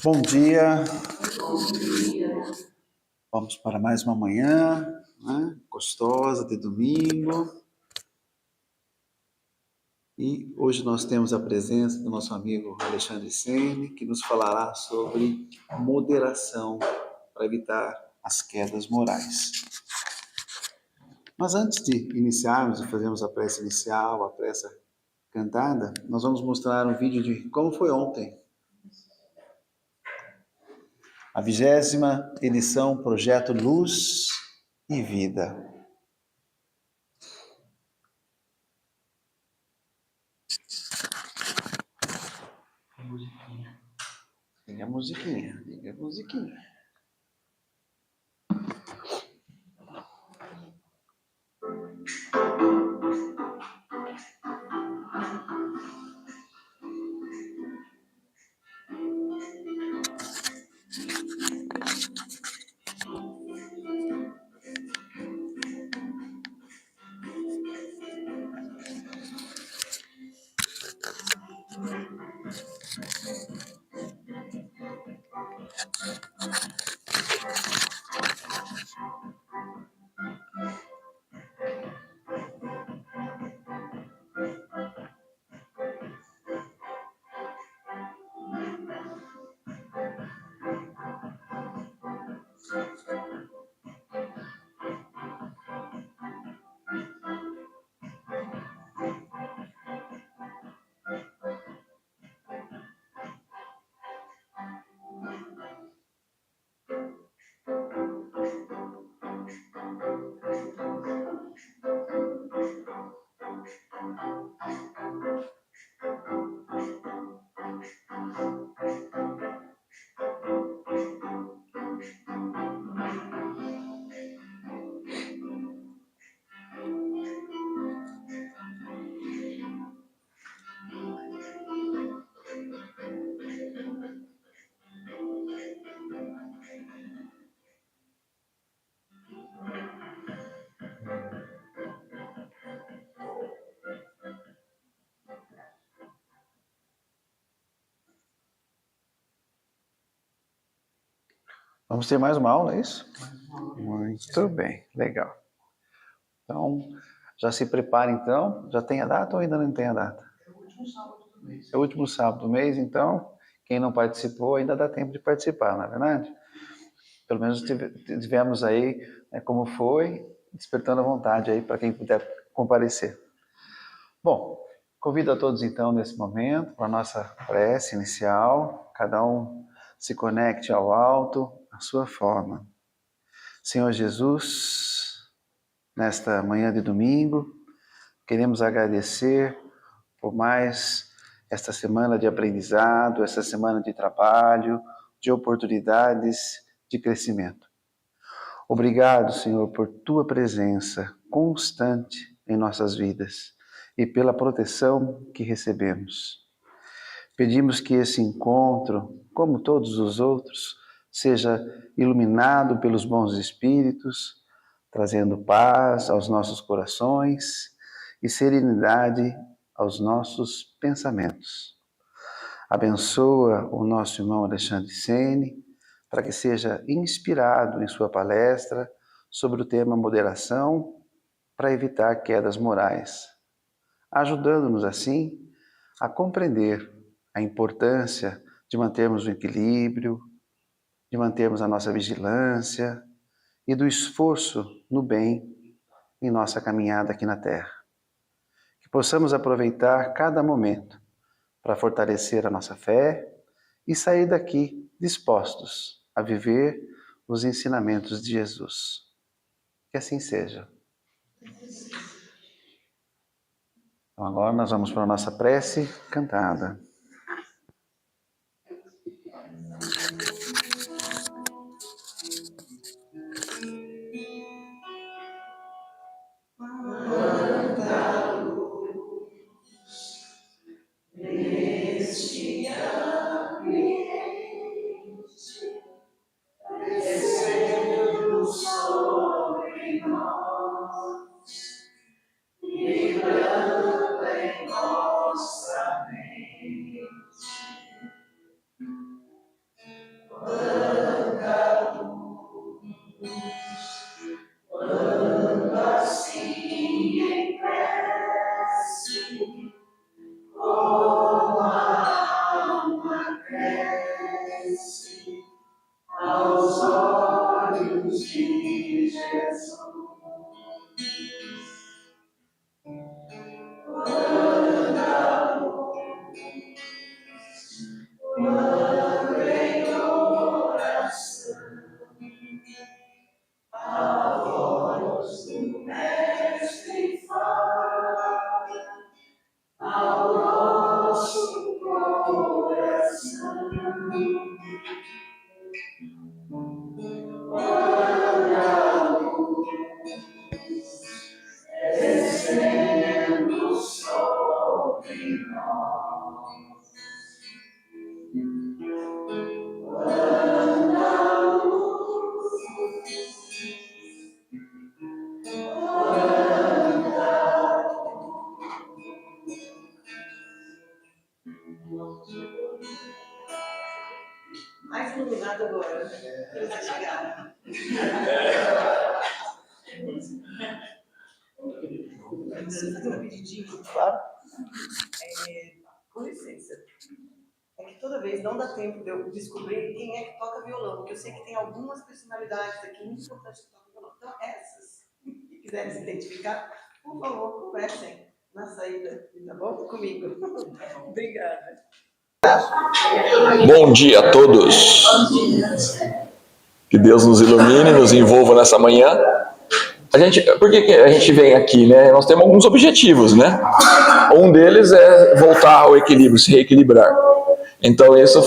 Bom dia, vamos para mais uma manhã, né, gostosa de domingo. E hoje nós temos a presença do nosso amigo Alexandre Sene, que nos falará sobre moderação para evitar as quedas morais. Mas antes de iniciarmos e fazermos a prece inicial, a prece cantada, nós vamos mostrar um vídeo de como foi ontem. A 20ª edição Projeto Luz e Vida. Liga a musiquinha, liga a musiquinha. Vamos ter mais uma aula, é isso? Muito bem, legal. Então, já se prepara então. Já tem a data ou ainda não tem a data? É o último sábado do mês. É o último sábado do mês, então, quem não participou ainda dá tempo de participar, não é verdade? Pelo menos tivemos aí, né, como foi, despertando a vontade aí para quem puder comparecer. Bom, convido a todos então nesse momento para a nossa prece inicial. Cada um se conecte ao alto, à sua forma. Senhor Jesus, nesta manhã de domingo, queremos agradecer por mais esta semana de aprendizado, esta semana de trabalho, de oportunidades de crescimento. Obrigado, Senhor, por tua presença constante em nossas vidas e pela proteção que recebemos. Pedimos que esse encontro, como todos os outros, seja iluminado pelos bons espíritos, trazendo paz aos nossos corações e serenidade aos nossos pensamentos. Abençoa o nosso irmão Alexandre Sene, para que seja inspirado em sua palestra sobre o tema moderação para evitar quedas morais, ajudando-nos assim a compreender a importância de mantermos o equilíbrio, de mantermos a nossa vigilância e do esforço no bem em nossa caminhada aqui na Terra. Que possamos aproveitar cada momento para fortalecer a nossa fé e sair daqui dispostos a viver os ensinamentos de Jesus. Que assim seja. Então agora nós vamos para a nossa prece cantada. Quanta luz neste ambiente, descendo sobre nós, vibrando em nossa mente. Mais iluminado agora. Eles chegaram. Preciso fazer um pedidinho. Claro. Com licença. É que toda vez não dá tempo de eu descobrir quem é que toca violão, porque eu sei que tem algumas personalidades aqui muito importantes que tocam violão. Então, essas que quiserem se identificar, por favor, conversem na saída, tá bom? Comigo. Obrigada. Bom dia a todos. Que Deus nos ilumine, nos envolva nessa manhã. Por que a gente vem aqui, né? Nós temos alguns objetivos, né? Um deles é voltar ao equilíbrio, se reequilibrar. Então, isso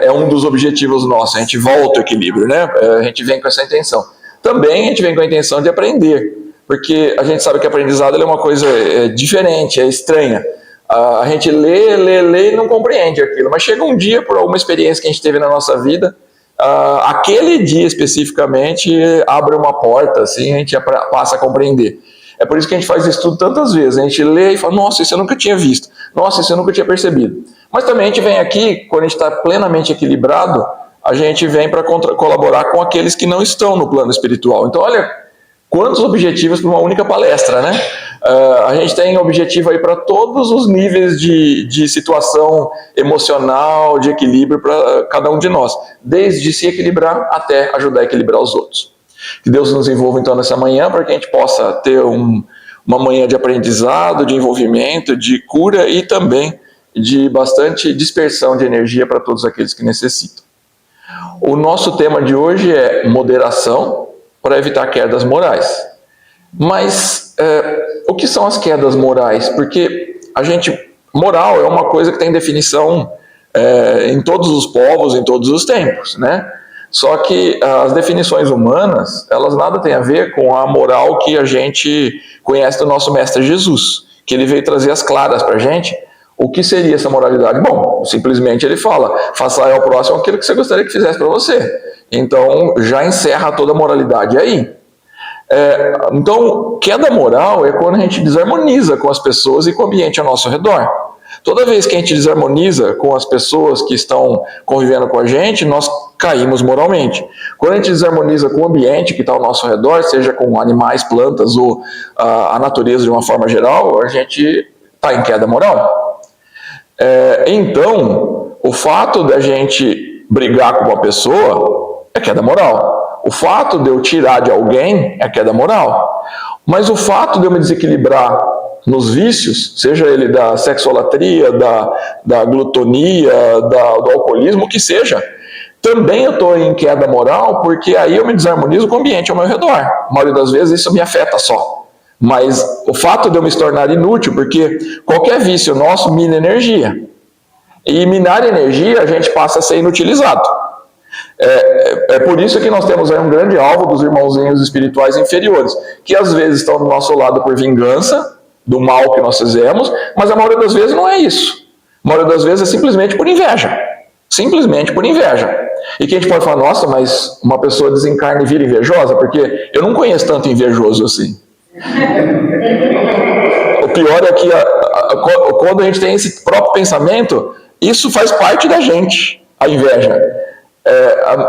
é um dos objetivos nossos. A gente volta ao equilíbrio, né? A gente vem com essa intenção. Também a gente vem com a intenção de aprender, porque a gente sabe que aprendizado é uma coisa diferente, é estranha. A gente lê e não compreende aquilo, mas chega um dia, por alguma experiência que a gente teve na nossa vida, aquele dia especificamente abre uma porta, assim, a gente passa a compreender. É por isso que a gente faz isso tudo tantas vezes. A gente lê e fala, nossa, isso eu nunca tinha visto, nossa, isso eu nunca tinha percebido. Mas também a gente vem aqui, quando a gente está plenamente equilibrado, a gente vem para colaborar com aqueles que não estão no plano espiritual. Então, olha quantos objetivos para uma única palestra, né? A gente tem objetivo aí para todos os níveis de situação emocional, de equilíbrio para cada um de nós, desde se equilibrar até ajudar a equilibrar os outros. Que Deus nos envolva então nessa manhã para que a gente possa ter uma manhã de aprendizado, de envolvimento, de cura e também de bastante dispersão de energia para todos aqueles que necessitam. O nosso tema de hoje é moderação para evitar quedas morais. Mas o que são as quedas morais? Porque moral é uma coisa que tem definição em todos os povos, em todos os tempos, né? Só que as definições humanas, elas nada têm a ver com a moral que a gente conhece do nosso Mestre Jesus, que ele veio trazer as claras para a gente. O que seria essa moralidade? Bom, simplesmente ele fala, faça ao próximo aquilo que você gostaria que fizesse para você. Então, já encerra toda a moralidade aí. Então, queda moral é quando a gente desarmoniza com as pessoas e com o ambiente ao nosso redor. Toda vez que a gente desarmoniza com as pessoas que estão convivendo com a gente, nós caímos moralmente. Quando a gente desarmoniza com o ambiente que está ao nosso redor, seja com animais, plantas ou a natureza de uma forma geral, a gente está em queda moral. Então, o fato da gente brigar com uma pessoa é queda moral. O fato de eu tirar de alguém é queda moral. Mas o fato de eu me desequilibrar nos vícios, seja ele da sexolatria, da glutonia, do alcoolismo, o que seja, também eu estou em queda moral, porque aí eu me desarmonizo com o ambiente ao meu redor. A maioria das vezes isso me afeta só. Mas o fato de eu me tornar inútil, porque qualquer vício nosso mina energia. E minar energia, a gente passa a ser inutilizado. É por isso que nós temos aí um grande alvo dos irmãozinhos espirituais inferiores, que às vezes estão do nosso lado por vingança, do mal que nós fizemos, mas a maioria das vezes não é isso. A maioria das vezes é simplesmente por inveja. Simplesmente por inveja. E que a gente pode falar, nossa, mas uma pessoa desencarna e vira invejosa? Porque eu não conheço tanto invejoso assim. O pior é que quando a gente tem esse próprio pensamento, isso faz parte da gente, a inveja.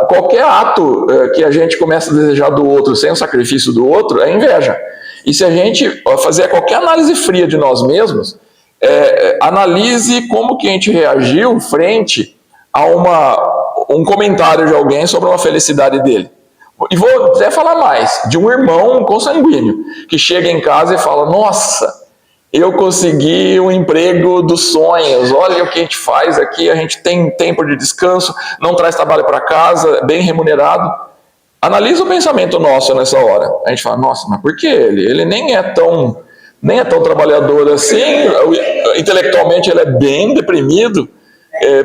Qualquer ato que a gente começa a desejar do outro sem o sacrifício do outro é inveja. E se a gente fazer qualquer análise fria de nós mesmos, analise como que a gente reagiu frente a um comentário de alguém sobre uma felicidade dele. E vou até falar mais, de um irmão consanguíneo, que chega em casa e fala, nossa, eu consegui um emprego dos sonhos, olha o que a gente faz aqui, a gente tem tempo de descanso, não traz trabalho para casa, bem remunerado. Analisa o pensamento nosso nessa hora. A gente fala, nossa, mas por que ele? Ele nem é tão trabalhador assim, intelectualmente ele é bem deprimido,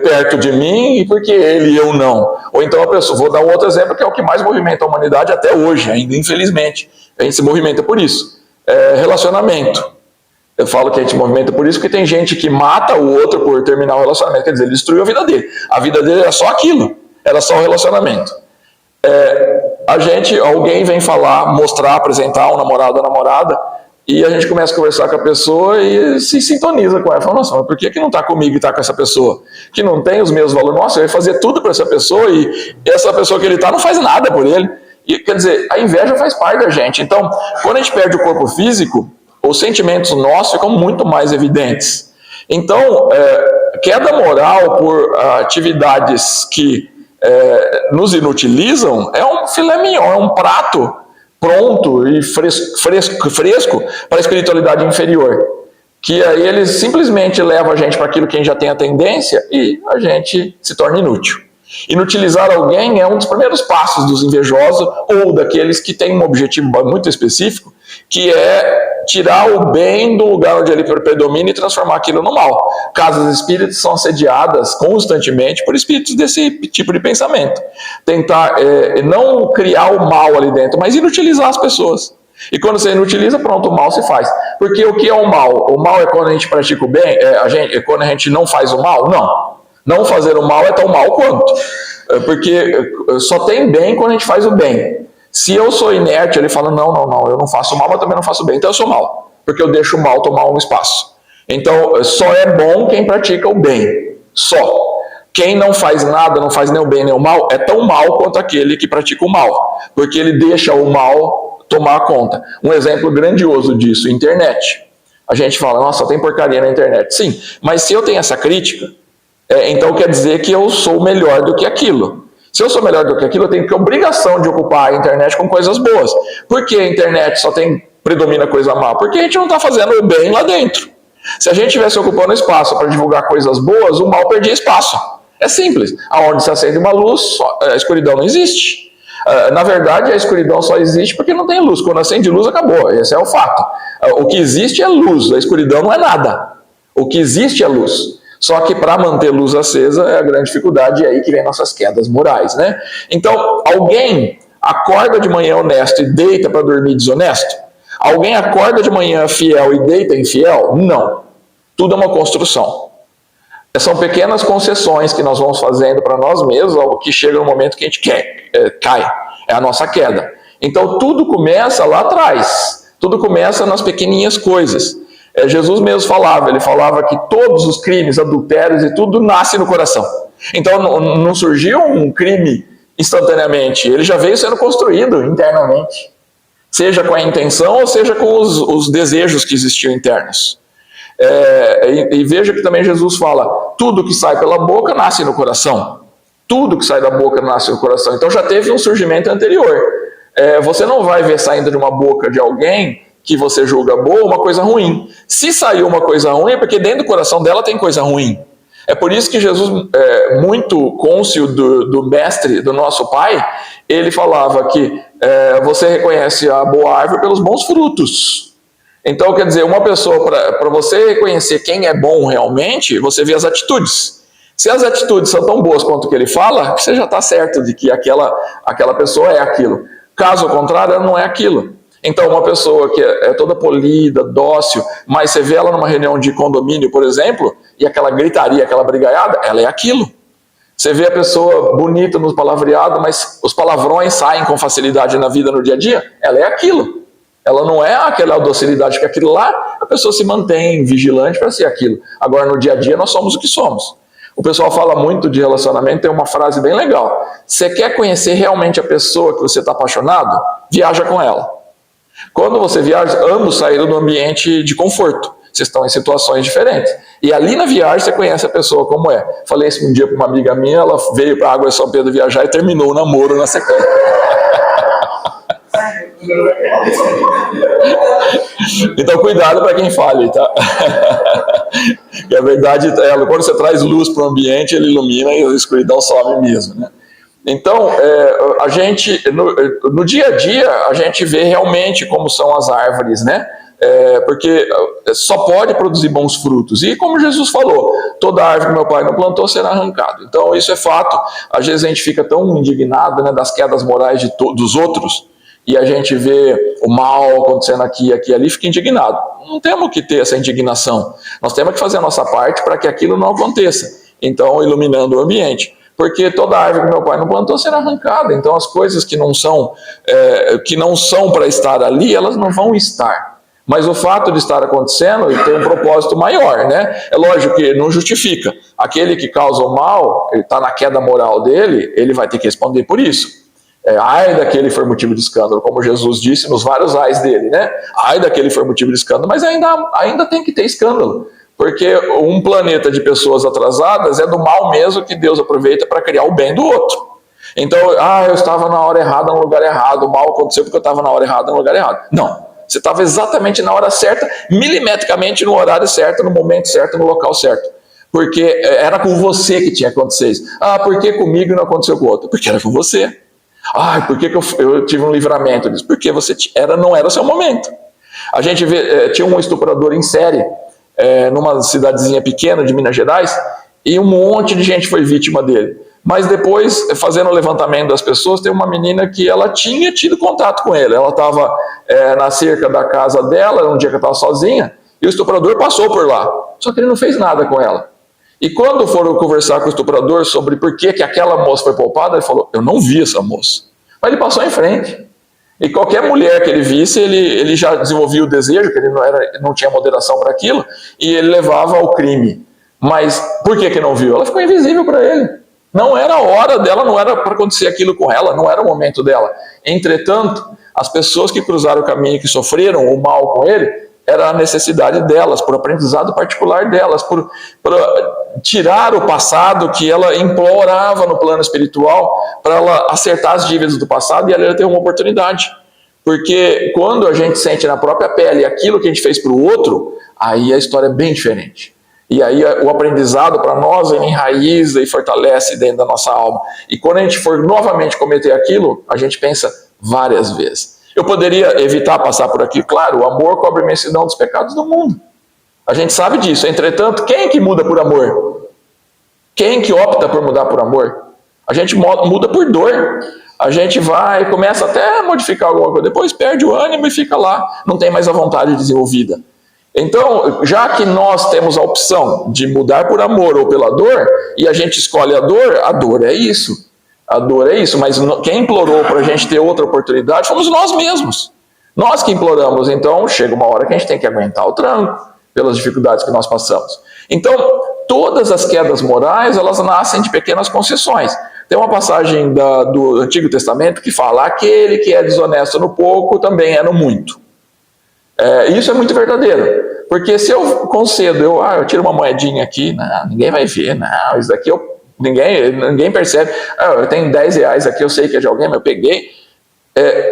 perto de mim, e por que ele e eu não? Ou então a pessoa, vou dar um outro exemplo que é o que mais movimenta a humanidade até hoje, ainda infelizmente. A gente se movimenta por isso. Relacionamento. Eu falo que a gente movimenta por isso, porque tem gente que mata o outro por terminar o relacionamento. Quer dizer, ele destruiu a vida dele. A vida dele era só aquilo, era só o relacionamento. Alguém vem falar, mostrar, apresentar um namorado ou namorada, e a gente começa a conversar com a pessoa e se sintoniza com ela. Fala, nossa, mas por que não está comigo e está com essa pessoa? Que não tem os mesmos valores. Nossa, eu ia fazer tudo para essa pessoa e essa pessoa que ele está não faz nada por ele. E, quer dizer, a inveja faz parte da gente. Então, quando a gente perde o corpo físico, os sentimentos nossos ficam muito mais evidentes. Então, queda moral por atividades que nos inutilizam é um filé mignon, é um prato pronto e fresco para a espiritualidade inferior. Que aí eles simplesmente levam a gente para aquilo que a gente já tem a tendência e a gente se torna inútil. Inutilizar alguém é um dos primeiros passos dos invejosos ou daqueles que têm um objetivo muito específico, que é tirar o bem do lugar onde ele predomina e transformar aquilo no mal. Casas espíritas são assediadas constantemente por espíritos desse tipo de pensamento. Tentar não criar o mal ali dentro, mas inutilizar as pessoas. E quando você inutiliza, pronto, o mal se faz. Porque o que é o mal? O mal é quando a gente pratica o bem? Quando a gente não faz o mal? Não. Não fazer o mal é tão mal quanto. Porque só tem bem quando a gente faz o bem. Se eu sou inerte, ele fala, não, eu não faço mal, mas também não faço bem, então eu sou mal. Porque eu deixo o mal tomar um espaço. Então, só é bom quem pratica o bem. Só. Quem não faz nada, não faz nem o bem nem o mal, é tão mal quanto aquele que pratica o mal. Porque ele deixa o mal tomar conta. Um exemplo grandioso disso, internet. A gente fala, nossa, tem porcaria na internet. Sim, mas se eu tenho essa crítica, então quer dizer que eu sou melhor do que aquilo. Se eu sou melhor do que aquilo, eu tenho que obrigação de ocupar a internet com coisas boas. Por que a internet só predomina coisa má? Porque a gente não está fazendo o bem lá dentro. Se a gente estivesse ocupando espaço para divulgar coisas boas, o mal perdia espaço. É simples. Aonde se acende uma luz, a escuridão não existe. Na verdade, a escuridão só existe porque não tem luz. Quando acende luz, acabou. Esse é o fato. O que existe é luz. A escuridão não é nada. O que existe é luz. Só que para manter luz acesa é a grande dificuldade, e aí que vem nossas quedas morais, né? Então, alguém acorda de manhã honesto e deita para dormir desonesto? Alguém acorda de manhã fiel e deita infiel? Não. Tudo é uma construção. São pequenas concessões que nós vamos fazendo para nós mesmos, ao que chega no momento que a gente cai. É a nossa queda. Então, tudo começa lá atrás. Tudo começa nas pequenininhas coisas. Jesus mesmo falava, ele falava que todos os crimes, adultérios e tudo nasce no coração. Então não surgiu um crime instantaneamente, ele já veio sendo construído internamente. Seja com a intenção ou seja com os desejos que existiam internos. E veja que também Jesus fala, tudo que sai pela boca nasce no coração. Tudo que sai da boca nasce no coração. Então já teve um surgimento anterior. Você não vai ver saindo de uma boca de alguém que você julga boa, uma coisa ruim. Se saiu uma coisa ruim, é porque dentro do coração dela tem coisa ruim. É por isso que Jesus, muito cônscio do mestre, do nosso pai, ele falava que você reconhece a boa árvore pelos bons frutos. Então, quer dizer, uma pessoa, para você reconhecer quem é bom realmente, você vê as atitudes. Se as atitudes são tão boas quanto o que ele fala, você já está certo de que aquela pessoa é aquilo. Caso contrário, ela não é aquilo. Então, uma pessoa que é toda polida, dócil, mas você vê ela numa reunião de condomínio, por exemplo, e aquela gritaria, aquela brigaiada, ela é aquilo. Você vê a pessoa bonita no palavreado, mas os palavrões saem com facilidade na vida, no dia a dia, ela é aquilo. Ela não é aquela docilidade, que aquilo lá, a pessoa se mantém vigilante para ser aquilo. Agora, no dia a dia, nós somos o que somos. O pessoal fala muito de relacionamento, tem uma frase bem legal. Você quer conhecer realmente a pessoa que você está apaixonado? Viaja com ela. Quando você viaja, ambos saíram do ambiente de conforto. Vocês estão em situações diferentes. E ali na viagem você conhece a pessoa como é. Falei isso um dia para uma amiga minha, ela veio para a Água de São Pedro viajar e terminou o namoro na sequência. Então cuidado para quem fale, tá? Que a verdade, quando você traz luz para o ambiente, ele ilumina e a escuridão some mesmo, né? Então, a gente, no dia a dia, a gente vê realmente como são as árvores, né? Porque só pode produzir bons frutos. E como Jesus falou, toda árvore que meu pai não plantou será arrancada. Então, isso é fato. Às vezes a gente fica tão indignado, né, das quedas morais dos outros, e a gente vê o mal acontecendo aqui, aqui, ali, fica indignado. Não temos que ter essa indignação. Nós temos que fazer a nossa parte para que aquilo não aconteça. Então, iluminando o ambiente. Porque toda árvore que meu pai não plantou será arrancada. Então, as coisas que não são para estar ali, elas não vão estar. Mas o fato de estar acontecendo tem um propósito maior, né? É lógico que não justifica. Aquele que causa o mal, ele está na queda moral dele, ele vai ter que responder por isso. Ai daquele for motivo de escândalo, como Jesus disse nos vários ais dele, né? Ai daquele for motivo de escândalo, mas ainda tem que ter escândalo. Porque um planeta de pessoas atrasadas é do mal mesmo que Deus aproveita para criar o bem do outro. Então, eu estava na hora errada, no lugar errado, o mal aconteceu porque eu estava na hora errada, no lugar errado. Não, você estava exatamente na hora certa, milimetricamente no horário certo, no momento certo, no local certo. Porque era com você que tinha acontecido isso. Por que comigo não aconteceu com o outro? Porque era com você. Por que eu tive um livramento disso? Porque não era o seu momento. A gente tinha um estuprador em série, numa cidadezinha pequena de Minas Gerais, e um monte de gente foi vítima dele. Mas depois, fazendo o levantamento das pessoas, tem uma menina que ela tinha tido contato com ele. Ela estava na cerca da casa dela, um dia que ela estava sozinha, e o estuprador passou por lá. Só que ele não fez nada com ela. E quando foram conversar com o estuprador sobre por que aquela moça foi poupada, ele falou, eu não vi essa moça. Mas ele passou em frente. E qualquer mulher que ele visse, ele já desenvolvia o desejo, que ele não tinha moderação para aquilo, e ele levava ao crime. Mas por que não viu? Ela ficou invisível para ele. Não era a hora dela, não era para acontecer aquilo com ela, não era o momento dela. Entretanto, as pessoas que cruzaram o caminho e que sofreram o mal com ele, era a necessidade delas, por aprendizado particular delas, por tirar o passado que ela implorava no plano espiritual, para ela acertar as dívidas do passado e ela ter uma oportunidade. Porque quando a gente sente na própria pele aquilo que a gente fez para o outro, aí a história é bem diferente. E aí o aprendizado para nós enraiza e fortalece dentro da nossa alma. E quando a gente for novamente cometer aquilo, a gente pensa várias vezes. Eu poderia evitar passar por aqui. Claro, o amor cobre a imensidão dos pecados do mundo. A gente sabe disso. Entretanto, quem que muda por amor? Quem que opta por mudar por amor? A gente muda por dor. A gente vai, começa até a modificar alguma coisa, depois perde o ânimo e fica lá. Não tem mais a vontade desenvolvida. Então, já que nós temos a opção de mudar por amor ou pela dor, e a gente escolhe a dor é isso. A dor é isso, mas quem implorou para a gente ter outra oportunidade fomos nós mesmos. Nós que imploramos, então chega uma hora que a gente tem que aguentar o tranco pelas dificuldades que nós passamos. Então, todas as quedas morais, elas nascem de pequenas concessões. Tem uma passagem do Antigo Testamento que fala, aquele que é desonesto no pouco também é no muito. Isso é muito verdadeiro, porque se eu concedo, eu tiro uma moedinha aqui, não, ninguém vai ver, não, isso daqui ninguém percebe, eu tenho 10 reais aqui, eu sei que é de alguém, mas eu peguei.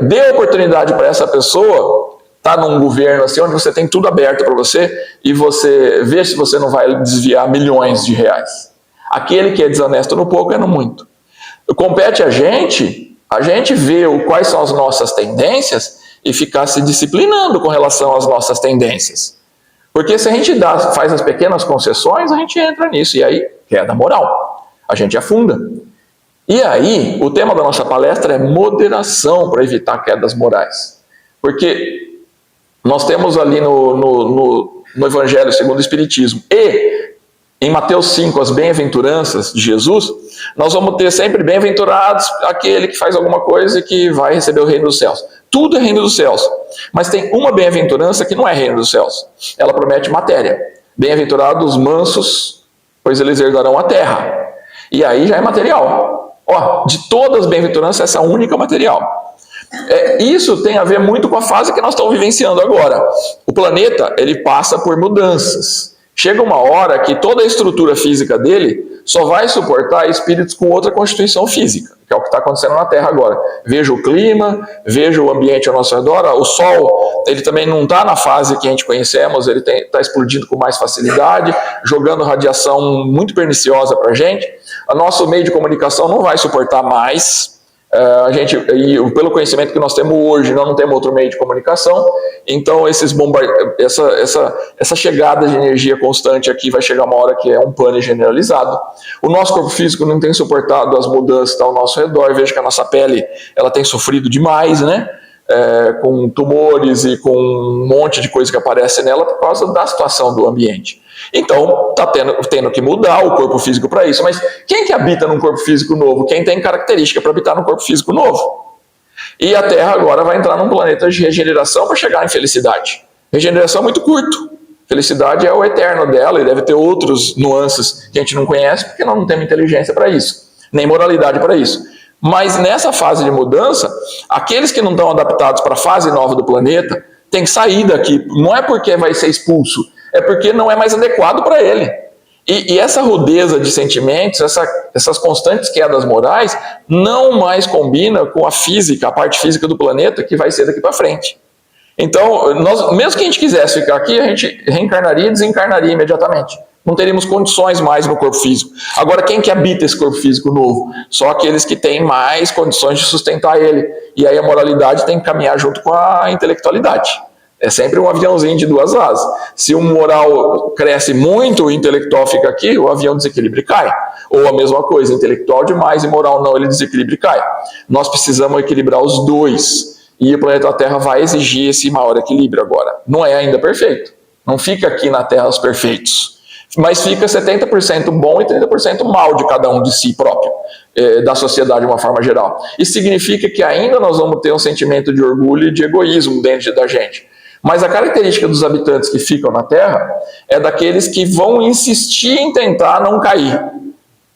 Dê oportunidade para essa pessoa, tá num governo assim, onde você tem tudo aberto para você, e você vê se você não vai desviar milhões de reais. Aquele que é desonesto no pouco é no muito. Compete a gente ver quais são as nossas tendências e ficar se disciplinando com relação às nossas tendências. Porque se a gente faz as pequenas concessões, a gente entra nisso, e aí queda moral. A gente afunda. E aí, o tema da nossa palestra é moderação para evitar quedas morais. Porque nós temos ali no Evangelho segundo o Espiritismo e em Mateus 5, as bem-aventuranças de Jesus, nós vamos ter sempre bem-aventurados aquele que faz alguma coisa e que vai receber o reino dos céus. Tudo é reino dos céus. Mas tem uma bem-aventurança que não é reino dos céus. Ela promete matéria. Bem-aventurados os mansos, pois eles herdarão a terra. E aí já é material. De todas as bem-aventuranças, essa é a única material. Isso tem a ver muito com a fase que nós estamos vivenciando agora. O planeta, ele passa por mudanças. Chega uma hora que toda a estrutura física dele só vai suportar espíritos com outra constituição física, que é o que está acontecendo na Terra agora. Veja o clima, veja o ambiente ao nosso redor. O Sol, ele também não está na fase que a gente conhecemos, ele está explodindo com mais facilidade, jogando radiação muito perniciosa para a gente. O nosso meio de comunicação não vai suportar mais. Pelo conhecimento que nós temos hoje, nós não temos outro meio de comunicação, então essa chegada de energia constante aqui vai chegar uma hora que é um pânico generalizado. O nosso corpo físico não tem suportado as mudanças ao nosso redor. Veja que a nossa pele ela tem sofrido demais, né? com tumores e com um monte de coisa que aparece nela por causa da situação do ambiente. Então, está tendo que mudar o corpo físico para isso. Mas quem que habita num corpo físico novo? Quem tem característica para habitar num corpo físico novo? E a Terra agora vai entrar num planeta de regeneração para chegar em felicidade. Regeneração é muito curto. Felicidade é o eterno dela e deve ter outros nuances que a gente não conhece porque nós não temos inteligência para isso, nem moralidade para isso. Mas nessa fase de mudança, aqueles que não estão adaptados para a fase nova do planeta têm que sair daqui. Não é porque vai ser expulso, é porque não é mais adequado para ele. E essa rudeza de sentimentos, essas constantes quedas morais, não mais combina com a física, a parte física do planeta que vai ser daqui para frente. Então, mesmo que a gente quisesse ficar aqui, a gente reencarnaria e desencarnaria imediatamente. Não teríamos condições mais no corpo físico. Agora, quem que habita esse corpo físico novo? Só aqueles que têm mais condições de sustentar ele. E aí a moralidade tem que caminhar junto com a intelectualidade. É sempre um aviãozinho de duas asas. Se o moral cresce muito, o intelectual fica aqui, o avião desequilibra e cai. Ou a mesma coisa, intelectual demais e moral não, ele desequilibra e cai. Nós precisamos equilibrar os dois. E o planeta Terra vai exigir esse maior equilíbrio agora. Não é ainda perfeito. Não fica aqui na Terra os perfeitos. Mas fica 70% bom e 30% mal de cada um de si próprio, da sociedade de uma forma geral. Isso significa que ainda nós vamos ter um sentimento de orgulho e de egoísmo dentro da gente. Mas a característica dos habitantes que ficam na Terra é daqueles que vão insistir em tentar não cair.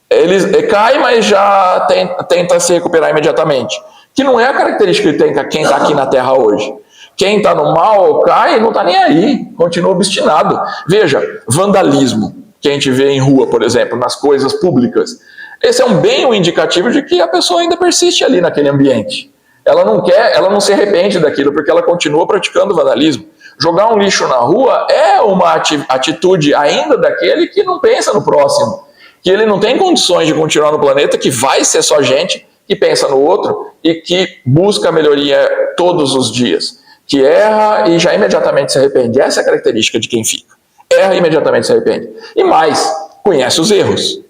Eles caem, mas já tenta se recuperar imediatamente. Que não é a característica que tem quem está aqui na Terra hoje. Quem está no mal cai, não está nem aí, continua obstinado. Veja, vandalismo, que a gente vê em rua, por exemplo, nas coisas públicas. Esse é bem um indicativo de que a pessoa ainda persiste ali naquele ambiente. Ela não quer, ela não se arrepende daquilo, porque ela continua praticando vandalismo. Jogar um lixo na rua é uma atitude ainda daquele que não pensa no próximo, que ele não tem condições de continuar no planeta, que vai ser só gente que pensa no outro e que busca a melhoria todos os dias, que erra e já imediatamente se arrepende. Essa é a característica de quem fica. Erra e imediatamente se arrepende. E mais, conhece os erros.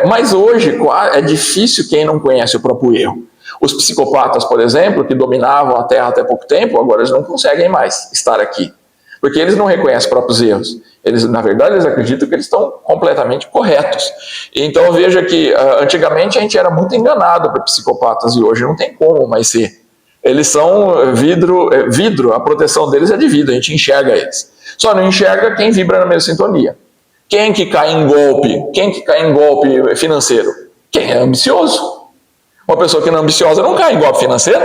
Mas hoje é difícil quem não conhece o próprio erro. Os psicopatas, por exemplo, que dominavam a Terra até pouco tempo, agora eles não conseguem mais estar aqui. Porque eles não reconhecem os próprios erros. Eles, na verdade, eles acreditam que eles estão completamente corretos. Então veja que antigamente a gente era muito enganado por psicopatas e hoje não tem como mais ser. Eles são vidro, a proteção deles é de vidro, a gente enxerga eles. Só não enxerga quem vibra na mesma sintonia. Quem que cai em golpe? Quem que cai em golpe financeiro? Quem é ambicioso. Uma pessoa que não é ambiciosa não cai em golpe financeiro.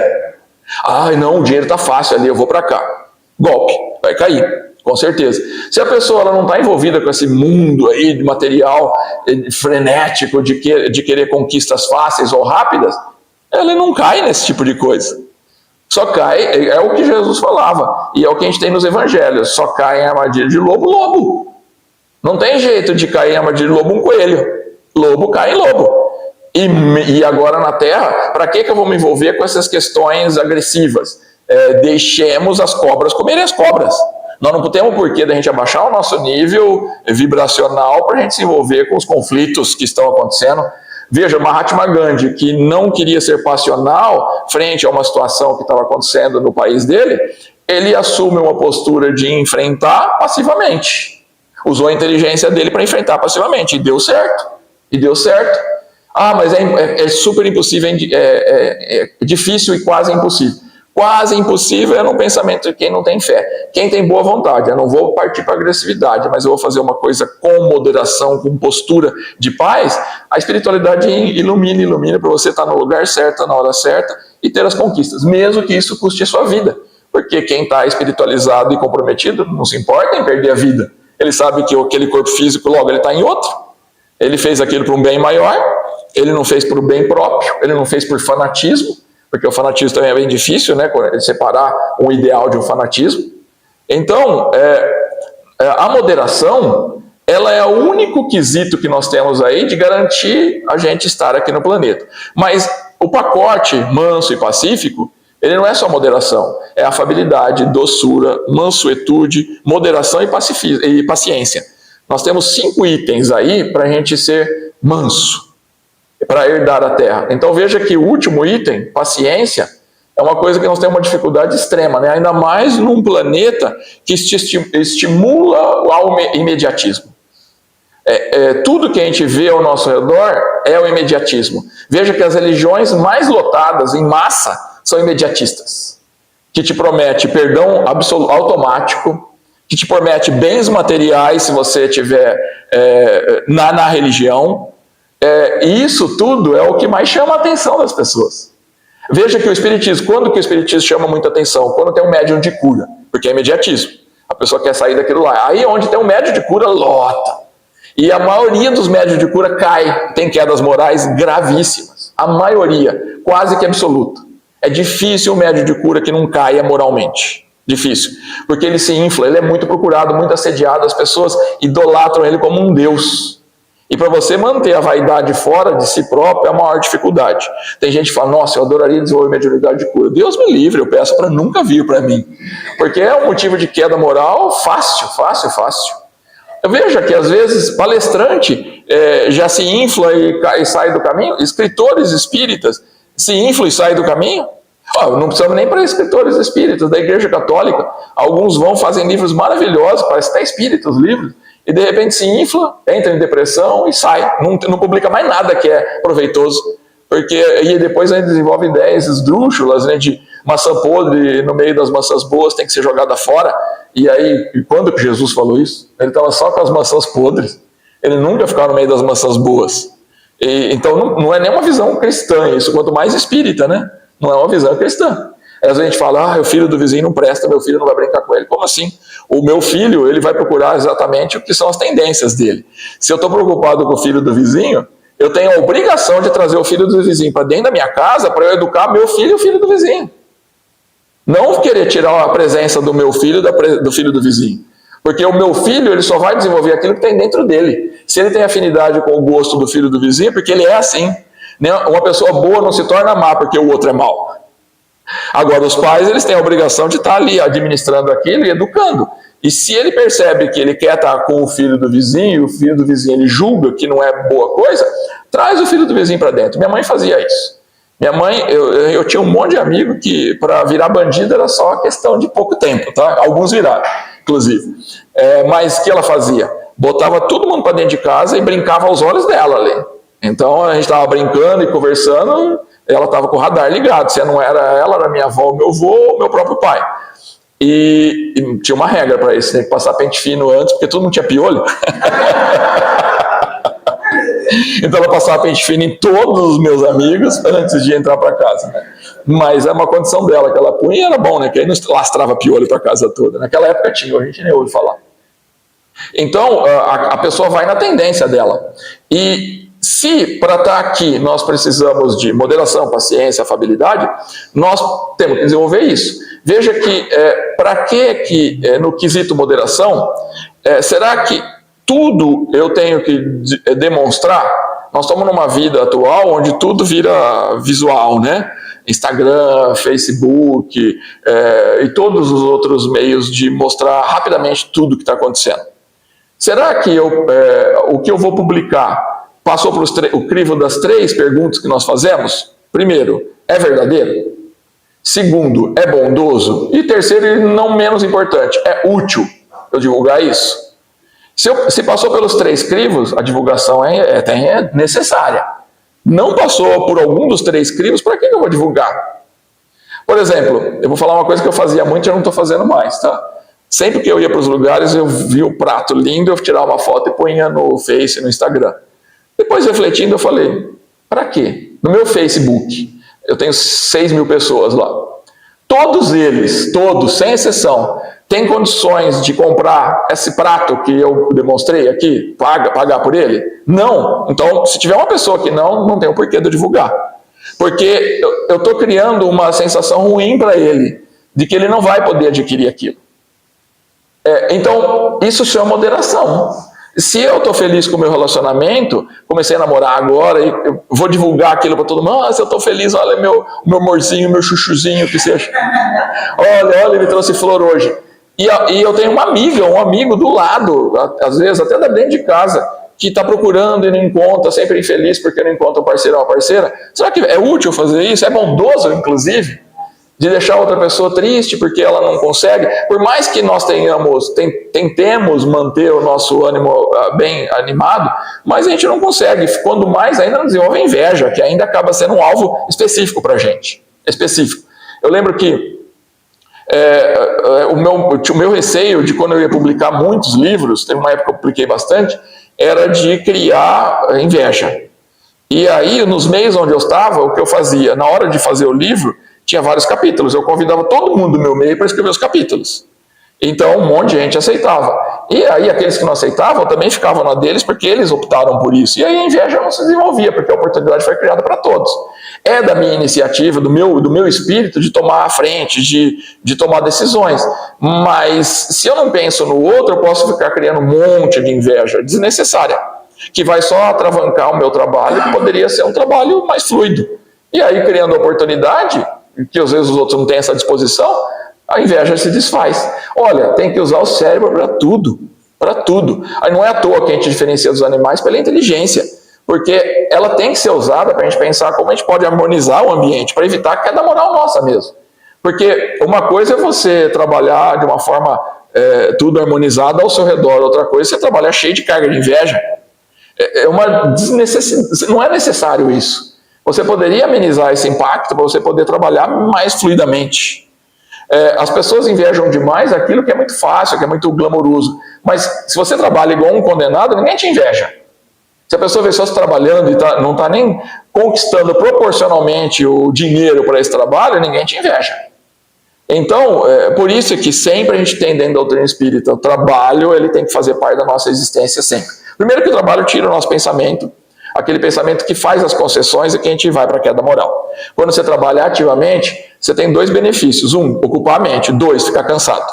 Ai, não, o dinheiro está fácil ali, eu vou para cá. Golpe, vai cair, com certeza. Se a pessoa ela não está envolvida com esse mundo aí de material frenético, de querer conquistas fáceis ou rápidas, ela não cai nesse tipo de coisa. Só cai, é o que Jesus falava, e é o que a gente tem nos evangelhos, só cai em armadilha de lobo, lobo. Não tem jeito de cair em armadilha de lobo um coelho. Lobo cai em lobo. E agora na Terra, para que eu vou me envolver com essas questões agressivas? Deixemos as cobras comerem as cobras. Nós não temos porquê da gente abaixar o nosso nível vibracional para a gente se envolver com os conflitos que estão acontecendo. Veja, Mahatma Gandhi, que não queria ser passional frente a uma situação que estava acontecendo no país dele, ele assume uma postura de enfrentar passivamente. Usou a inteligência dele para enfrentar passivamente, e deu certo. Ah, mas é super impossível, é difícil e quase impossível. Quase impossível é no pensamento de quem não tem fé. Quem tem boa vontade, eu não vou partir para agressividade, mas eu vou fazer uma coisa com moderação, com postura de paz. A espiritualidade ilumina para você estar no lugar certo, na hora certa e ter as conquistas, mesmo que isso custe a sua vida. Porque quem está espiritualizado e comprometido não se importa em perder a vida. Ele sabe que aquele corpo físico, logo, ele está em outro. Ele fez aquilo para um bem maior, ele não fez por bem próprio, ele não fez por fanatismo, porque o fanatismo também é bem difícil, né, separar um ideal de um fanatismo. Então, a moderação, ela é o único quesito que nós temos aí de garantir a gente estar aqui no planeta. Mas o pacote manso e pacífico, ele não é só moderação, é afabilidade, doçura, mansuetude, moderação e paciência. Nós temos 5 itens aí para a gente ser manso, para herdar a terra. Então veja que o último item, paciência, É uma coisa que nós temos uma dificuldade extrema, né? Ainda mais num planeta que estimula ao imediatismo. Tudo que a gente vê ao nosso redor é o imediatismo. Veja que as religiões mais lotadas em massa são imediatistas, que te promete perdão automático, que te promete bens materiais se você tiver na religião. Isso tudo é o que mais chama a atenção das pessoas. Veja que o Espiritismo, quando que o Espiritismo chama muita atenção? Quando tem um médium de cura, porque é imediatismo. A pessoa quer sair daquilo lá. Aí onde tem um médium de cura, lota. E a maioria dos médios de cura cai, tem quedas morais gravíssimas. A maioria, quase que absoluta. É difícil um médium de cura que não caia moralmente. Difícil. Porque ele se infla, ele é muito procurado, muito assediado, as pessoas idolatram ele como um deus. E para você manter a vaidade fora de si próprio é a maior dificuldade. Tem gente que fala, nossa, eu adoraria desenvolver mediunidade de cura. Deus me livre, eu peço para nunca vir para mim. Porque é um motivo de queda moral fácil. Veja que às vezes palestrante já se infla e sai do caminho. Escritores espíritas se inflam e saem do caminho. Não precisamos nem para escritores espíritas da Igreja Católica. Alguns fazem livros maravilhosos, parece até espíritas livros. E de repente se infla, entra em depressão e sai. Não publica mais nada que é proveitoso. E depois ainda desenvolve ideias esdrúxulas, né, de maçã podre no meio das maçãs boas tem que ser jogada fora. E quando que Jesus falou isso? Ele estava só com as maçãs podres. Ele nunca ficava no meio das maçãs boas. Então não é nem uma visão cristã isso, quanto mais espírita, né? Não é uma visão cristã. Às vezes a gente fala, o filho do vizinho não presta, meu filho não vai brincar com ele. Como assim? O meu filho, ele vai procurar exatamente o que são as tendências dele. Se eu estou preocupado com o filho do vizinho, eu tenho a obrigação de trazer o filho do vizinho para dentro da minha casa para eu educar meu filho e o filho do vizinho. Não querer tirar a presença do meu filho do filho do vizinho. Porque o meu filho, ele só vai desenvolver aquilo que tem dentro dele. Se ele tem afinidade com o gosto do filho do vizinho, porque ele é assim. Uma pessoa boa não se torna má porque o outro é mau. Agora, os pais, eles têm a obrigação de estar ali administrando aquilo e educando. E se ele percebe que ele quer estar com o filho do vizinho, e o filho do vizinho ele julga que não é boa coisa, traz o filho do vizinho para dentro. Minha mãe fazia isso. Minha mãe, eu tinha um monte de amigo que para virar bandido era só questão de pouco tempo, tá? Alguns viraram, inclusive. Mas o que ela fazia? Botava todo mundo para dentro de casa e brincava aos olhos dela ali. Então a gente estava brincando e conversando, ela estava com o radar ligado. Se não era ela, era minha avó, meu avô, meu próprio pai. E tinha uma regra para isso, tem que passar pente fino antes, porque todo mundo tinha piolho. Então ela passava pente fino em todos os meus amigos antes de entrar para casa, né? Mas é uma condição dela que ela punha e era bom, né? Que aí não lastrava piolho para a casa toda. Naquela época tinha, a gente nem ouve falar. Então a pessoa vai na tendência dela. E se para estar aqui nós precisamos de moderação, paciência, afabilidade, nós temos que desenvolver isso. Veja que para que no quesito moderação, será que tudo eu tenho que demonstrar? Nós estamos numa vida atual onde tudo vira visual, né? Instagram, Facebook e todos os outros meios de mostrar rapidamente tudo o que está acontecendo. Será que o que eu vou publicar passou o crivo das 3 perguntas que nós fazemos? Primeiro, é verdadeiro? Segundo, é bondoso? E terceiro, e não menos importante, é útil eu divulgar isso? Se passou pelos 3 crivos, a divulgação é necessária. Não passou por algum dos 3 crivos, para que eu vou divulgar? Por exemplo, eu vou falar uma coisa que eu fazia muito e eu não estou fazendo mais, tá? Sempre que eu ia para os lugares, eu via o prato lindo, eu tirava uma foto e punha no Face, no Instagram. Depois, refletindo, eu falei, para quê? No meu Facebook, eu tenho 6 mil pessoas lá. Todos eles, sem exceção, têm condições de comprar esse prato que eu demonstrei aqui, pagar por ele? Não. Então, se tiver uma pessoa que não tem o porquê de eu divulgar. Porque eu estou criando uma sensação ruim para ele, de que ele não vai poder adquirir aquilo. Então, isso chama moderação. Se eu estou feliz com o meu relacionamento, comecei a namorar agora e eu vou divulgar aquilo para todo mundo. Nossa, eu estou feliz, olha meu amorzinho, meu chuchuzinho, que seja. Olha, ele trouxe flor hoje. E eu tenho uma amiga, um amigo do lado, às vezes até da dentro de casa, que está procurando e não encontra, sempre infeliz porque não encontra um parceiro ou uma parceira. Será que é útil fazer isso? É bondoso, inclusive? de deixar outra pessoa triste porque ela não consegue. Por mais que nós tentemos manter o nosso ânimo bem animado, mas a gente não consegue. Quando mais ainda não desenvolve a inveja, que ainda acaba sendo um alvo específico para a gente. Específico. Eu lembro que o meu receio de quando eu ia publicar muitos livros, teve uma época que eu publiquei bastante, era de criar inveja. E aí, nos meios onde eu estava, o que eu fazia? Na hora de fazer o livro, tinha vários capítulos. Eu convidava todo mundo do meu meio para escrever os capítulos. Então, um monte de gente aceitava. E aí, aqueles que não aceitavam também ficavam na deles porque eles optaram por isso. E aí, a inveja não se desenvolvia, porque a oportunidade foi criada para todos. É da minha iniciativa, do meu espírito de tomar a frente, de tomar decisões. Mas, se eu não penso no outro, eu posso ficar criando um monte de inveja desnecessária, que vai só atravancar o meu trabalho, que poderia ser um trabalho mais fluido. E aí, criando oportunidade, que às vezes os outros não têm essa disposição, a inveja se desfaz. Olha, tem que usar o cérebro para tudo, para tudo. Aí não é à toa que a gente diferencia dos animais pela inteligência, porque ela tem que ser usada para a gente pensar como a gente pode harmonizar o ambiente, para evitar a queda moral nossa mesmo. Porque uma coisa é você trabalhar de uma forma tudo harmonizado ao seu redor, outra coisa é você trabalhar cheio de carga de inveja. Não é necessário isso. Você poderia amenizar esse impacto para você poder trabalhar mais fluidamente. As pessoas invejam demais aquilo que é muito fácil, que é muito glamouroso. Mas se você trabalha igual um condenado, ninguém te inveja. Se a pessoa vê só se trabalhando e não está nem conquistando proporcionalmente o dinheiro para esse trabalho, ninguém te inveja. Então, por isso é que sempre a gente tem dentro da doutrina espírita, o trabalho ele tem que fazer parte da nossa existência sempre. Primeiro que o trabalho tira o nosso pensamento, aquele pensamento que faz as concessões e que a gente vai para a queda moral. Quando você trabalha ativamente, você tem dois benefícios. Um, ocupar a mente. Dois, ficar cansado.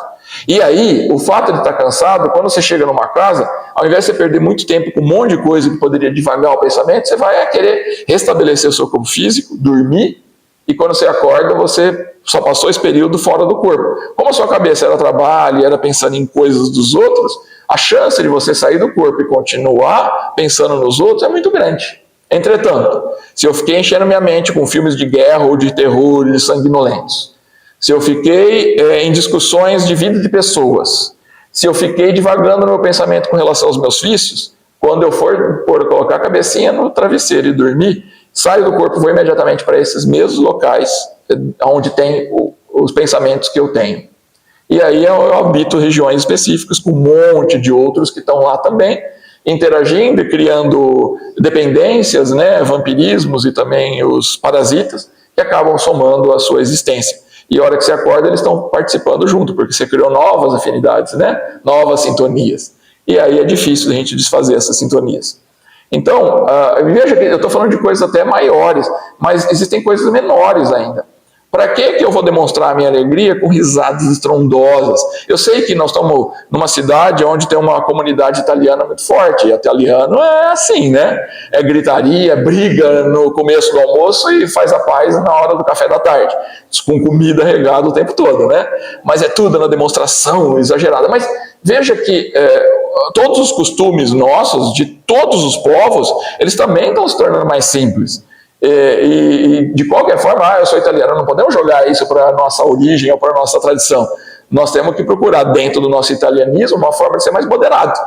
E aí, o fato de estar cansado, quando você chega numa casa, ao invés de você perder muito tempo com um monte de coisa que poderia devagar o pensamento, você vai querer restabelecer o seu corpo físico, dormir, e quando você acorda, você só passou esse período fora do corpo. Como a sua cabeça era trabalho, era pensando em coisas dos outros, a chance de você sair do corpo e continuar pensando nos outros é muito grande. Entretanto, se eu fiquei enchendo minha mente com filmes de guerra ou de terror e de sanguinolentos, se eu fiquei em discussões de vida de pessoas, se eu fiquei divagando no meu pensamento com relação aos meus vícios, quando eu for colocar a cabecinha no travesseiro e dormir, saio do corpo e vou imediatamente para esses mesmos locais onde tem os pensamentos que eu tenho. E aí eu habito regiões específicas com um monte de outros que estão lá também, interagindo e criando dependências, né, vampirismos e também os parasitas, que acabam somando a sua existência. E a hora que você acorda, eles estão participando junto, porque você criou novas afinidades, né, novas sintonias. E aí é difícil a gente desfazer essas sintonias. Então, veja que eu estou falando de coisas até maiores, mas existem coisas menores ainda. Para que eu vou demonstrar a minha alegria com risadas estrondosas? Eu sei que nós estamos numa cidade onde tem uma comunidade italiana muito forte, e italiano é assim, né? É gritaria, briga no começo do almoço e faz a paz na hora do café da tarde, com comida regada o tempo todo, né? Mas é tudo na demonstração exagerada. Mas veja que todos os costumes nossos, de todos os povos, eles também estão se tornando mais simples. E de qualquer forma, eu sou italiano, não podemos jogar isso para a nossa origem ou para a nossa tradição. Nós temos que procurar, dentro do nosso italianismo, uma forma de ser mais moderado.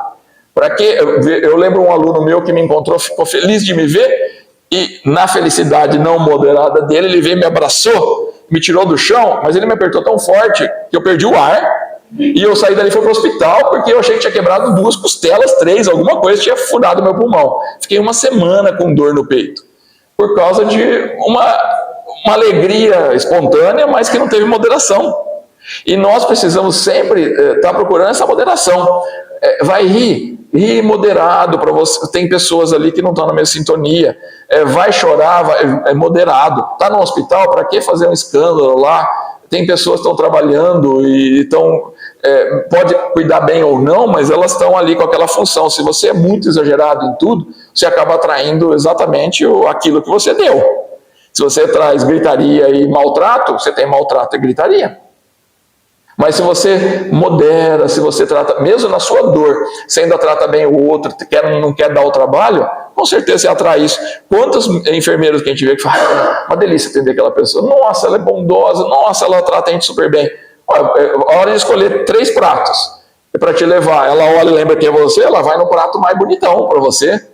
Para que eu lembro um aluno meu que me encontrou, ficou feliz de me ver, e na felicidade não moderada dele, ele veio, me abraçou, me tirou do chão, mas ele me apertou tão forte que eu perdi o ar. E eu saí dali e fui para o hospital, porque eu achei que tinha quebrado 2 costelas, 3, alguma coisa, tinha furado meu pulmão. Fiquei uma semana com dor no peito, por causa de uma alegria espontânea, mas que não teve moderação. E nós precisamos sempre estar procurando essa moderação. Vai rir moderado para você. Tem pessoas ali que não estão na mesma sintonia. Vai chorar, é moderado. Está no hospital, para que fazer um escândalo lá? Tem pessoas que estão trabalhando e estão... pode cuidar bem ou não, mas elas estão ali com aquela função. Se você é muito exagerado em tudo, você acaba atraindo exatamente aquilo que você deu. Se você traz gritaria e maltrato, você tem maltrato e gritaria. Mas se você modera, se você trata, mesmo na sua dor, você ainda trata bem o outro, não quer dar o trabalho, com certeza você atrai isso. Quantos enfermeiros que a gente vê que fala, uma delícia atender aquela pessoa, nossa, ela é bondosa, nossa, ela trata a gente super bem. A hora de escolher 3 pratos para te levar, ela olha e lembra quem é você, ela vai no prato mais bonitão para você.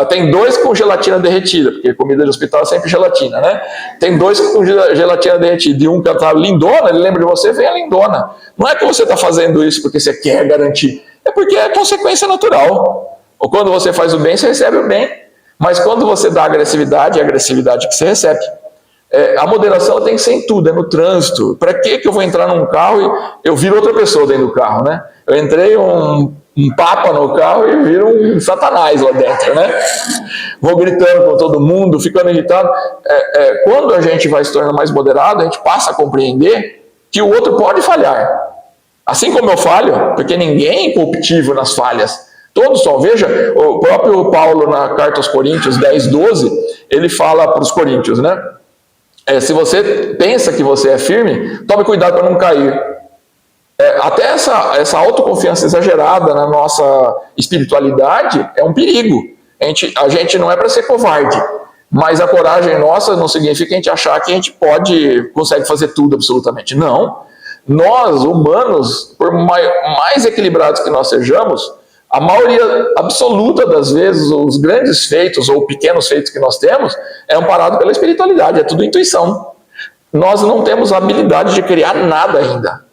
Tem 2 com gelatina derretida, porque comida de hospital é sempre gelatina, né? Tem 2 com gelatina derretida, e um que tá lindona, ele lembra de você, vem a lindona. Não é que você está fazendo isso porque você quer garantir, é porque é consequência natural. Ou quando você faz o bem, você recebe o bem. Mas quando você dá agressividade, é a agressividade que você recebe. A moderação tem que ser em tudo, é no trânsito. Para que eu vou entrar num carro e eu viro outra pessoa dentro do carro, né? Eu entrei um papa no carro e viro um satanás lá dentro, né? Vou gritando com todo mundo, ficando irritado. Quando a gente vai se tornando mais moderado, a gente passa a compreender que o outro pode falhar. Assim como eu falho, porque ninguém é incorruptível nas falhas. Todos são. Veja, o próprio Paulo, na carta aos Coríntios 10:12, ele fala para os coríntios, né? Se você pensa que você é firme, tome cuidado para não cair. Até essa autoconfiança exagerada na nossa espiritualidade é um perigo. A gente não é para ser covarde, mas a coragem nossa não significa a gente achar que a gente consegue fazer tudo absolutamente. Não. Nós, humanos, por mais equilibrados que nós sejamos, a maioria absoluta das vezes, os grandes feitos ou pequenos feitos que nós temos, é amparado pela espiritualidade, é tudo intuição. Nós não temos a habilidade de criar nada ainda.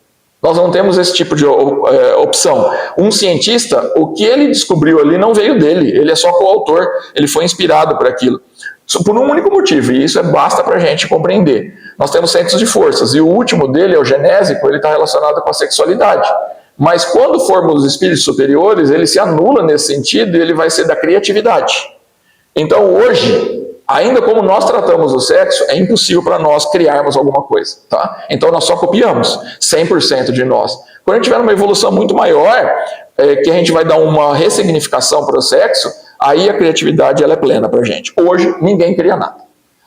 Nós não temos esse tipo de opção. Um cientista, o que ele descobriu ali não veio dele, ele é só coautor, ele foi inspirado por aquilo. Por um único motivo, e isso basta para a gente compreender. Nós temos centros de forças, e o último dele, o genésico, ele está relacionado com a sexualidade. Mas quando formos espíritos superiores, ele se anula nesse sentido e ele vai ser da criatividade. Então hoje, ainda como nós tratamos o sexo, é impossível para nós criarmos alguma coisa. Tá? Então nós só copiamos 100% de nós. Quando a gente tiver uma evolução muito maior, que a gente vai dar uma ressignificação para o sexo, aí a criatividade ela é plena para a gente. Hoje ninguém cria nada.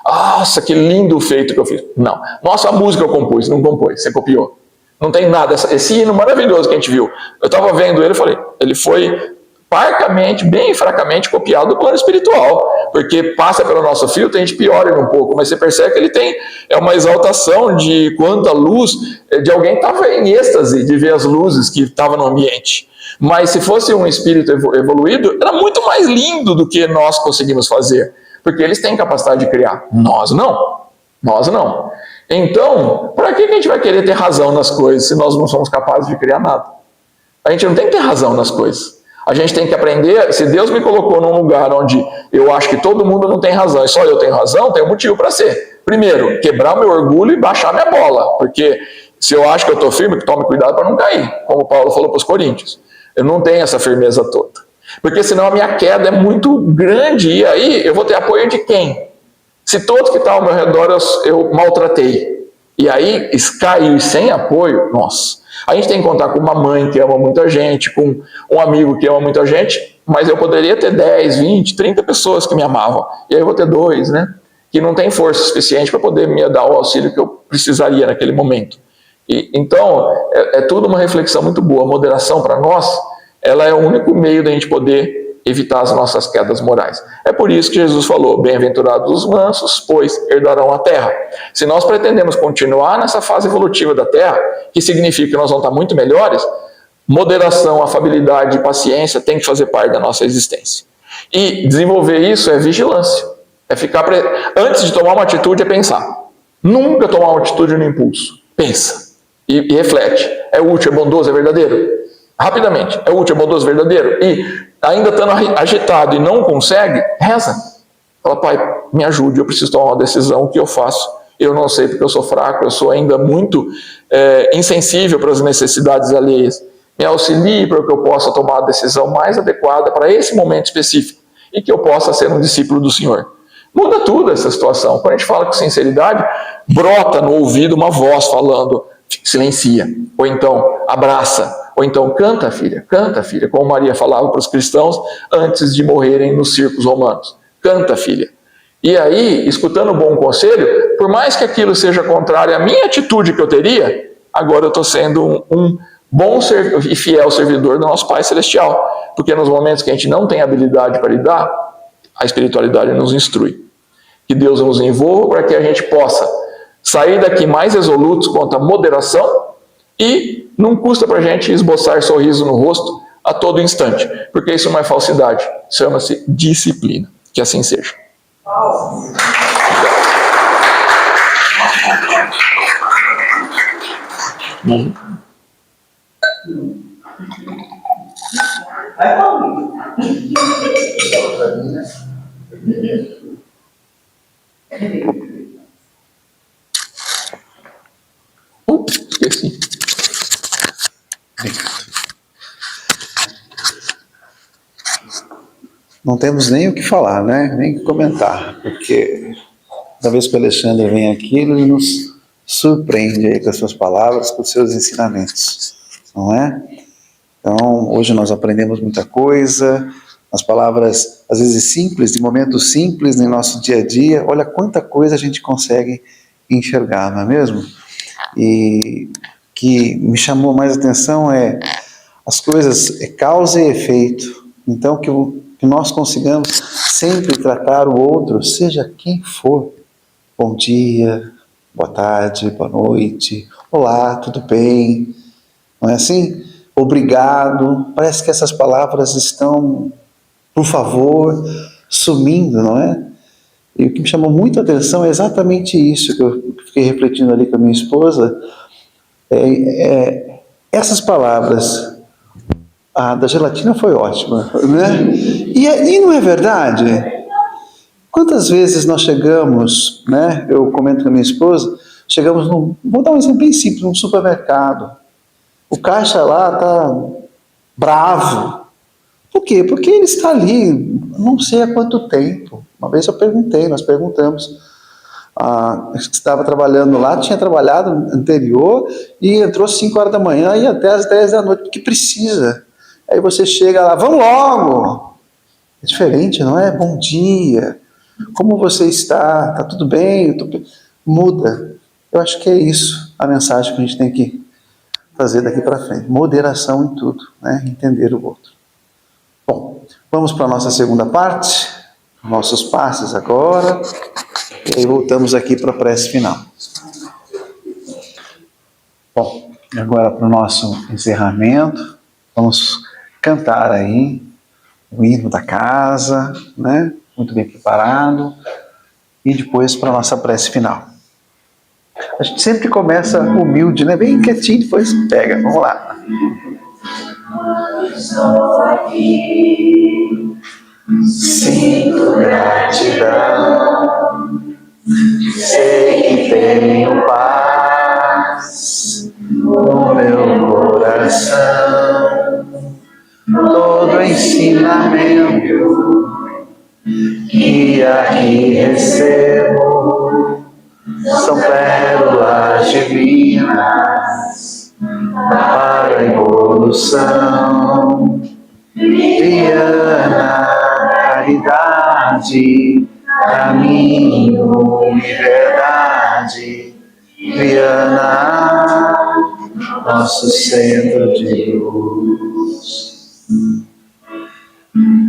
Nossa, que lindo feito que eu fiz. Não. Nossa, a música eu compus, não compôs, você copiou. Não tem nada. Esse hino maravilhoso que a gente viu. Eu estava vendo ele e falei, ele foi parcamente, bem fracamente copiado do plano espiritual, porque passa pelo nosso filtro, a gente piora ele um pouco, mas você percebe que ele tem uma exaltação de quanta luz, de alguém que estava em êxtase de ver as luzes que estavam no ambiente. Mas se fosse um espírito evoluído, era muito mais lindo do que nós conseguimos fazer, porque eles têm capacidade de criar. Nós não. Nós não. Então, para que a gente vai querer ter razão nas coisas se nós não somos capazes de criar nada? A gente não tem que ter razão nas coisas. A gente tem que aprender, se Deus me colocou num lugar onde eu acho que todo mundo não tem razão e só eu tenho razão, tem um motivo para ser. Primeiro, quebrar o meu orgulho e baixar minha bola, porque se eu acho que eu estou firme, tome cuidado para não cair, como Paulo falou para os coríntios. Eu não tenho essa firmeza toda, porque senão a minha queda é muito grande e aí eu vou ter apoio de quem? Se todos que estão ao meu redor eu maltratei, e aí cair sem apoio, nossa. A gente tem que contar com uma mãe que ama muita gente, com um amigo que ama muita gente, mas eu poderia ter 10, 20, 30 pessoas que me amavam. E aí eu vou ter 2, né? Que não tem força suficiente para poder me dar o auxílio que eu precisaria naquele momento. Então, é tudo uma reflexão muito boa. A moderação para nós, ela é o único meio da gente poder evitar as nossas quedas morais. É por isso que Jesus falou, bem-aventurados os mansos, pois herdarão a terra. Se nós pretendemos continuar nessa fase evolutiva da terra, que significa que nós vamos estar muito melhores, moderação, afabilidade e paciência tem que fazer parte da nossa existência. E desenvolver isso é vigilância. É ficar antes de tomar uma atitude é pensar. Nunca tomar uma atitude no impulso. Pensa e reflete. É útil, é bondoso, é verdadeiro? Rapidamente. É útil, é bondoso, é verdadeiro? E ainda estando agitado e não consegue, reza. Fala, Pai, me ajude, eu preciso tomar uma decisão, o que eu faço? Eu não sei porque eu sou fraco, eu sou ainda muito insensível para as necessidades alheias. Me auxilie para que eu possa tomar a decisão mais adequada para esse momento específico e que eu possa ser um discípulo do Senhor. Muda tudo essa situação. Quando a gente fala com sinceridade, brota no ouvido uma voz falando, silencia, ou então abraça, ou então canta filha, como Maria falava para os cristãos antes de morrerem nos circos romanos. Canta filha. E aí, escutando o bom conselho, por mais que aquilo seja contrário à minha atitude que eu teria, agora eu estou sendo um bom e fiel servidor do nosso Pai Celestial. Porque nos momentos que a gente não tem habilidade para lidar, a espiritualidade nos instrui. Que Deus nos envolva para que a gente possa sair daqui mais resolutos quanto à moderação e não custa para a gente esboçar sorriso no rosto a todo instante, porque isso não é falsidade, chama-se disciplina. Que assim seja. Esqueci. Não temos nem o que falar, né? Nem o que comentar, porque cada vez que o Alexandre vem aqui, ele nos surpreende aí com as suas palavras, com os seus ensinamentos, não é? Então, hoje nós aprendemos muita coisa, as palavras, às vezes simples, de momentos simples no nosso dia a dia, olha quanta coisa a gente consegue enxergar, não é mesmo? E que me chamou mais atenção é as coisas, é causa e efeito. Então, que nós consigamos sempre tratar o outro, seja quem for. Bom dia, boa tarde, boa noite, olá, tudo bem? Não é assim? Obrigado. Parece que essas palavras estão, por favor, sumindo, não é? E o que me chamou muito a atenção é exatamente isso que eu fiquei refletindo ali com a minha esposa. Essas palavras, a da gelatina foi ótima, né? E não é verdade? Quantas vezes nós chegamos, né? Eu comento com a minha esposa, chegamos vou dar um exemplo bem simples, num supermercado. O caixa lá está bravo. Por quê? Porque ele está ali, não sei há quanto tempo. Uma vez eu perguntei, nós perguntamos. Que estava trabalhando lá, tinha trabalhado no anterior e entrou às 5 horas da manhã e até às 10 da noite, porque precisa. Aí você chega lá, vamos logo! É diferente, não é? Bom dia, como você está? Está tudo bem? Muda. Eu acho que é isso a mensagem que a gente tem que fazer daqui para frente. Moderação em tudo, né? Entender o outro. Bom, vamos para a nossa segunda parte, nossos passos agora. E aí voltamos aqui para a prece final. Bom, agora para o nosso encerramento, vamos cantar aí o hino da casa, né? Muito bem preparado, e depois para a nossa prece final. A gente sempre começa humilde, né? Bem quietinho, depois pega. Vamos lá. Estou aqui, sinto gratidão. Sei que tenho paz no meu coração. Todo ensinamento que aqui recebo são pérolas divinas para a evolução. Viana, caridade, caminho e verdade. Viana, nosso centro de luz.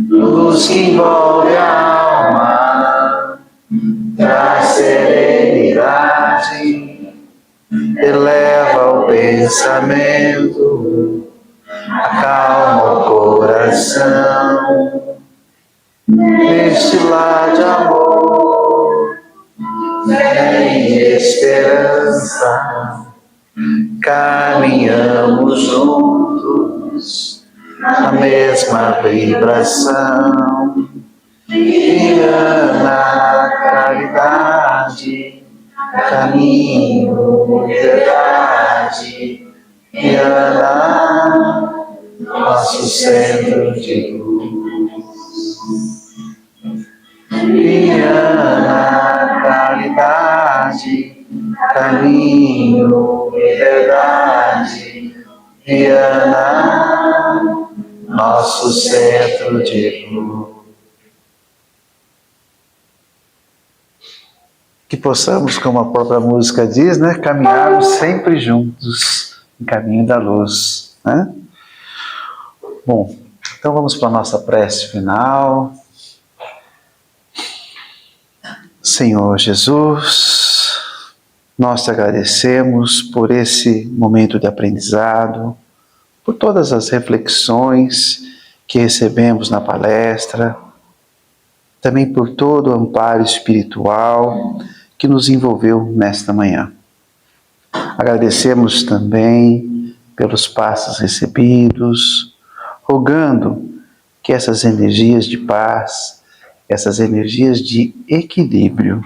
Luz que envolve a alma, traz serenidade, eleva o pensamento, acalma o coração. Neste lar de amor, tem esperança, caminhamos juntos na mesma vibração. Viana, caridade, caminho, verdade. Viana, nosso centro de luz. Viana, caridade, caminho e verdade. Viana, nosso centro de luz. Que possamos, como a própria música diz, né, caminharmos sempre juntos em caminho da luz, né? Bom, então vamos para a nossa prece final. Senhor Jesus, nós te agradecemos por esse momento de aprendizado, por todas as reflexões que recebemos na palestra, também por todo o amparo espiritual que nos envolveu nesta manhã. Agradecemos também pelos passos recebidos, rogando que essas energias de paz, essas energias de equilíbrio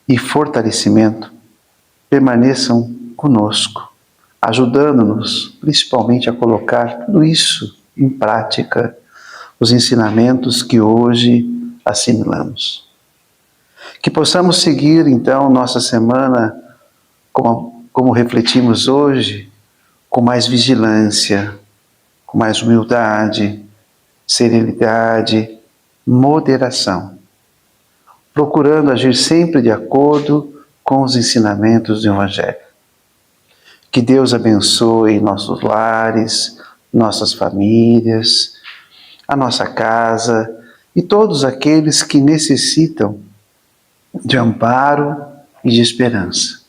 e fortalecimento permaneçam conosco, ajudando-nos principalmente a colocar tudo isso em prática, os ensinamentos que hoje assimilamos. Que possamos seguir então nossa semana como refletimos hoje, com mais vigilância, com mais humildade, serenidade, moderação, procurando agir sempre de acordo com os ensinamentos do Evangelho. Que Deus abençoe nossos lares, nossas famílias, a nossa casa e todos aqueles que necessitam de amparo e de esperança.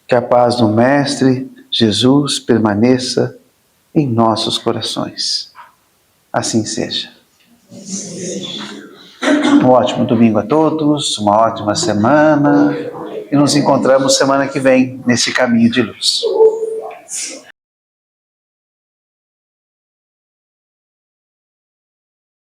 Que a paz do Mestre Jesus permaneça em nossos corações. Assim seja. Um ótimo domingo a todos, uma ótima semana e nos encontramos semana que vem nesse caminho de luz.